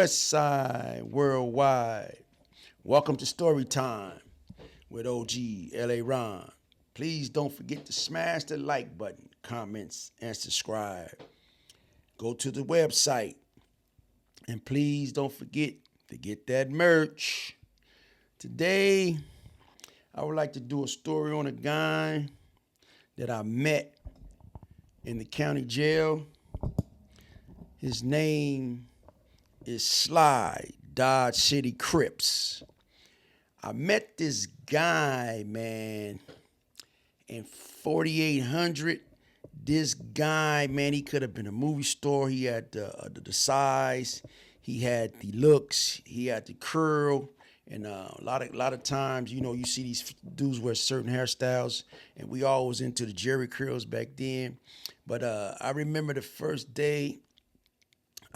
West Side Worldwide. Welcome to Story Time with OG LA Ron. Please don't forget to smash the like button, comments, and subscribe. Go to the website and please don't forget to get that merch. Today, I would like to do a story on a guy that I met in the county jail. His name is Sly, Dodge City Crips. I met this guy, man, in 4800. This guy, man, he could have been a movie star. He had the size, he had the looks, he had the curl, and a lot of times, you see these dudes wear certain hairstyles, and we all was into the Jerry curls back then. But I remember the first day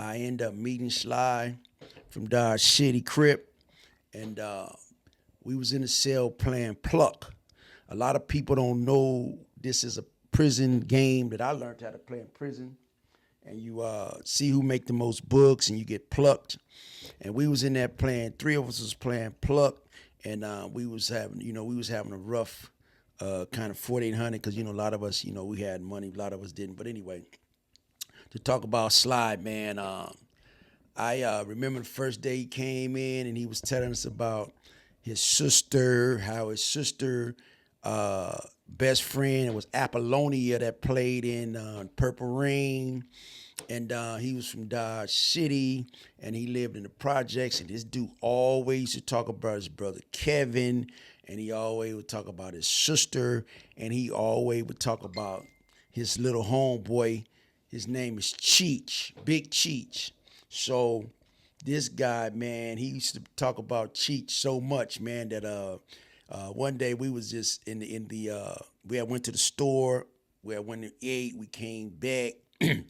I ended up meeting Sly from Dodge City Crip, and we was in a cell playing Pluck. A lot of people don't know this is a prison game that I learned how to play in prison. And you see who make the most books, and you get plucked. And we was in there playing. Three of us was playing Pluck, and we was having a rough kind of 4800 because a lot of us we had money, a lot of us didn't. But anyway, to talk about Sly, man, I remember the first day he came in and he was telling us about his sister, how his sister best friend was Apollonia that played in Purple Rain, and he was from Dodge City, and he lived in the projects. And this dude always used to talk about his brother Kevin, and he always would talk about his sister, and he always would talk about his little homeboy. His name is Cheech, Big Cheech. So this guy, man, he used to talk about Cheech so much, man, that one day we was just we had went to the store, we had went to eat, we came back, and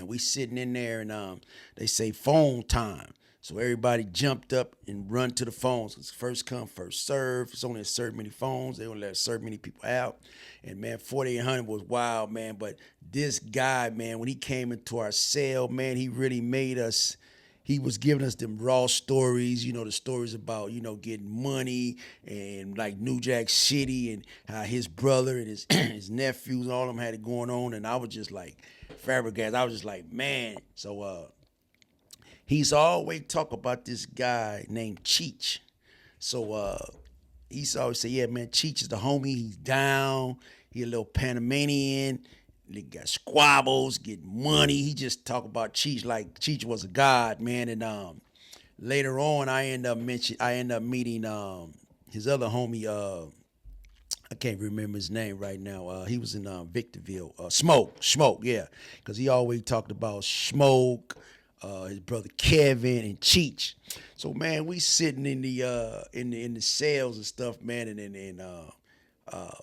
we sitting in there, and they say phone time. So everybody jumped up and run to the phones. It's first come, first serve. It's only a certain many phones. They only let a certain many people out. And man, 4800 was wild, man. But this guy, man, when he came into our cell, man, he really made us. He was giving us them raw stories, the stories about, getting money and like New Jack City, and how his brother and his his nephews and all of them had it going on. And I was just like flabbergasted. I was just like, man. So he's always talk about this guy named Cheech. So he's always say, yeah, man, Cheech is the homie. He's down. He a little Panamanian. He got squabbles, get money. He just talk about Cheech like Cheech was a god, man. And later on, I end up meeting his other homie. I can't remember his name right now. He was in Victorville. Smoke, yeah, because he always talked about Smoke, his brother Kevin, and Cheech. So man, we sitting in the cells and stuff, man, and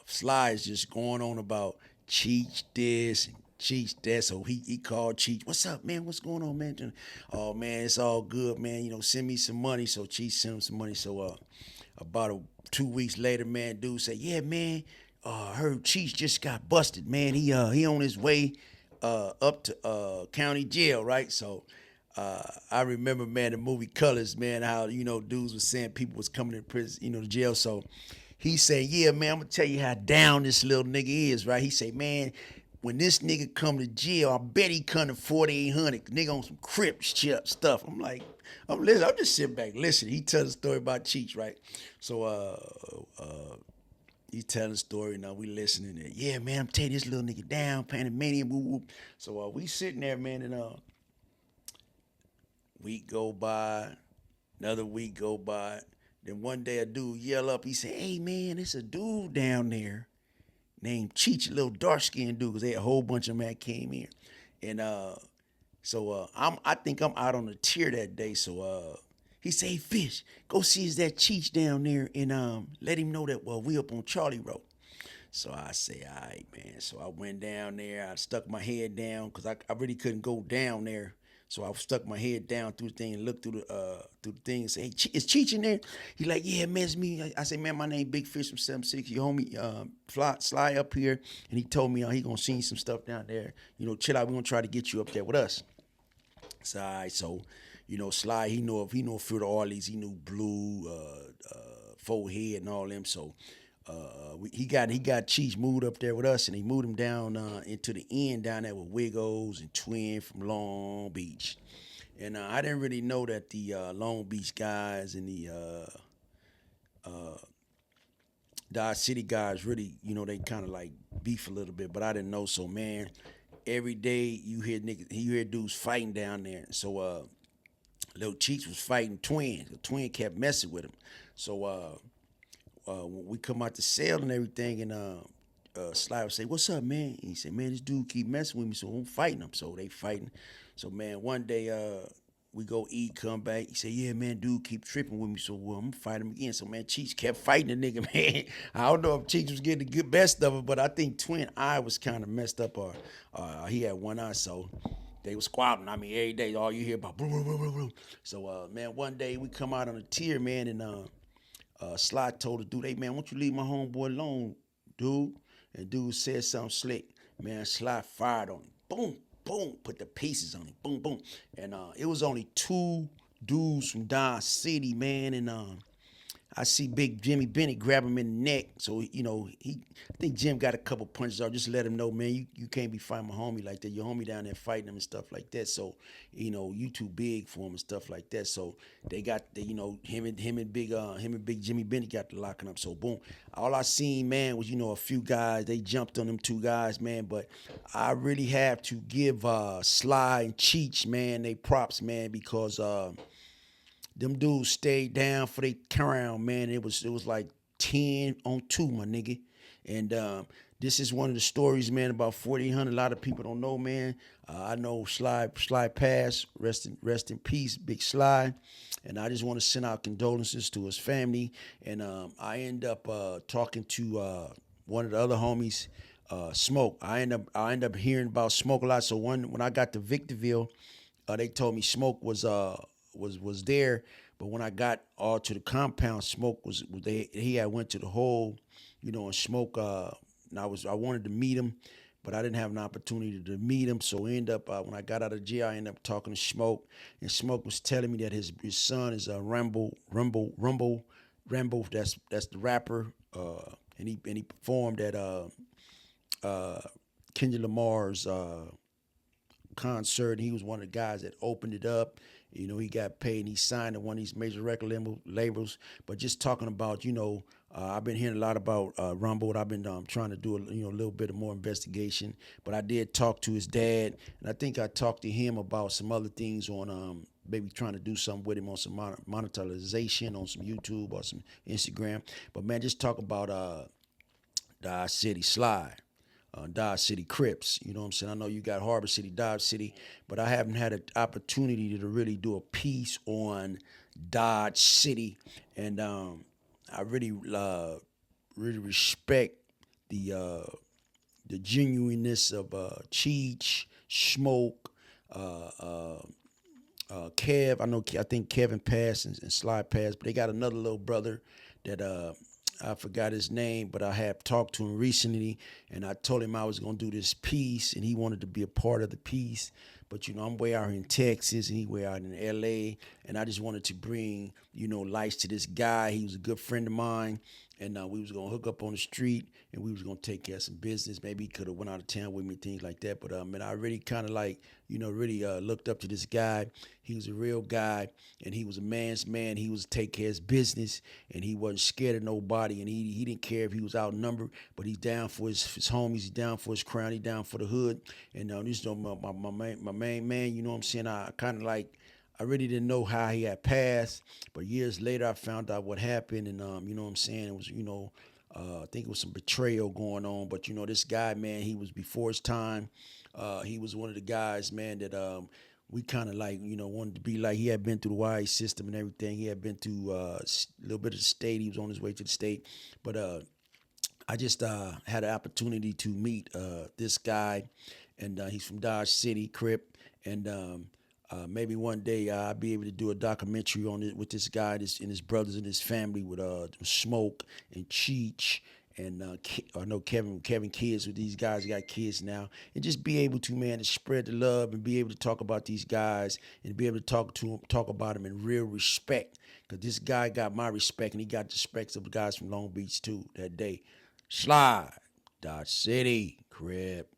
Sly is just going on about Cheech this and Cheech that. So he called Cheech. What's up, man? What's going on, man? Oh man, it's all good, man. Send me some money. So Cheech sent him some money. So about 2 weeks later, man, dude said, yeah, man, I heard Cheech just got busted, man. He on his way up to county jail, right? So I remember, man, the movie Colors, man, how dudes was saying people was coming to prison, to jail. So he said, yeah, man, I'm gonna tell you how down this little nigga is, right? He said, man, when this nigga come to jail, I bet he come to 4800. Nigga on some Crips stuff. I'm like, I'm just sitting back listening. He tells a story about Cheech, right? So he telling the story, now we listening. And, yeah, man, I'm telling you, this little nigga down, Panamanian, woo woo. So we sitting there, man, and week go by, another week go by. Then one day a dude yell up, he said, hey man, it's a dude down there named Cheech, a little dark skinned dude, because they had a whole bunch of them that came in. And I think I'm out on a tier that day. So he said, hey Fish, go see is that Cheech down there, and let him know that we up on Charlie Road. So I say, all right, man. So I went down there. I stuck my head down because I really couldn't go down there. So I stuck my head down through the thing and looked through the thing and said, hey, is Cheech in there? He like, yeah, man, it's me. I said, man, my name Big Fish from 76. Your homie Sly up here. And he told me he going to see some stuff down there. Chill out. We're going to try to get you up there with us. So, all right, so Sly, he know a few of the artists. He knew Blue, Forehead, and all them. So he got Cheech moved up there with us, and he moved him down into the end down there with Wiggles and Twin from Long Beach. And I didn't really know that the Long Beach guys and the Dodge City guys really, they kind of like beef a little bit, but I didn't know. So man, every day you hear dudes fighting down there. So little Cheeks was fighting Twin. The Twin kept messing with him. So when we come out to sale and everything, and Sly would say, "What's up, man?" And he said, "Man, this dude keep messing with me, so I'm fighting him." So they fighting. So man, one day we go eat, come back. He said, "Yeah, man, dude keep tripping with me, so I'm gonna fight him again." So man, Cheeks kept fighting the nigga, man. I don't know if Cheeks was getting the good best of it, but I think Twin eye was kind of messed up, or he had one eye, so. They was squabbling. I mean, every day, all you hear about. Blah, blah, blah, blah, blah. So, man, one day we come out on a tier, man, and Sly told the dude, "Hey, man, why don't you leave my homeboy alone, dude?" And dude said something slick. Man, Sly fired on him. Boom, boom, put the pieces on him. Boom, boom. And it was only two dudes from Dodge City, man, and I see Big Jimmy Bennett grab him in the neck. So, I think Jim got a couple punches out. Just let him know, man, you can't be fighting my homie like that. Your homie down there fighting him and stuff like that. So, you too big for him and stuff like that. So they got him and Big Jimmy Bennett got the locking up. So boom. All I seen, man, was, a few guys. They jumped on them two guys, man. But I really have to give Sly and Cheech, man, they props, man, because them dudes stayed down for their crown, man. It was like 10-2, my nigga. And this is one of the stories, man, about 4,800. A lot of people don't know, man. I know Sly passed. Rest in peace, Big Sly. And I just want to send out condolences to his family. And I end up talking to one of the other homies, Smoke. I end up hearing about Smoke a lot. So when I got to Victorville, they told me Smoke was there, but when I got all to the compound, Smoke was there. He had went to the hole, and Smoke. And I wanted to meet him, but I didn't have an opportunity to meet him. So I end up when I got out of jail, I ended up talking to Smoke, and Smoke was telling me that his son is Rambo. That's the rapper, and he performed at Kendrick Lamar's concert. He was one of the guys that opened it up. He got paid and he signed at one of these major record labels. But just talking about, I've been hearing a lot about Rumble. I've been trying to do a little bit of more investigation. But I did talk to his dad, and I think I talked to him about some other things on maybe trying to do something with him on some monetization on some YouTube or some Instagram. But man, just talk about Dodge City Sly. Dodge City Crips, you know what I'm saying? I know you got Harbor City, Dodge City, but I haven't had an opportunity to really do a piece on Dodge City, and I really respect the genuineness of Cheech, Smoke, Kev. I think Kevin passed and Sly passed, but they got another little brother that I forgot his name, but I have talked to him recently, and I told him I was going to do this piece, and he wanted to be a part of the piece. But, I'm way out here in Texas, and he way out in L.A., and I just wanted to bring, lights to this guy. He was a good friend of mine, and we was going to hook up on the street, and we was going to take care of some business. Maybe he could have went out of town with me, things like that. But, man, I really kind of really looked up to this guy. He was a real guy, and he was a man's man. He was take care of his business, and he wasn't scared of nobody, and he didn't care if he was outnumbered, but he's down for his homies. He's down for his crown. He's down for the hood. And this is my main man, you know what I'm saying? I really didn't know how he had passed, but years later I found out what happened, and you know what I'm saying? It was, I think it was some betrayal going on, but this guy, man, he was before his time. He was one of the guys, man, that we kind of wanted to be like. He had been through the YA system and everything. He had been through a little bit of the state. He was on his way to the state, but I just had an opportunity to meet this guy, and he's from Dodge City Crip, and maybe one day I'll be able to do a documentary on it with this guy and his brothers and his family with Smoke and Cheech and I know Kevin kids with these guys got kids now, and just be able to, man, to spread the love and be able to talk about these guys and be able to talk about them in real respect. Cause this guy got my respect and he got the respects of the guys from Long Beach too that day. Sly, Dodge City Crip.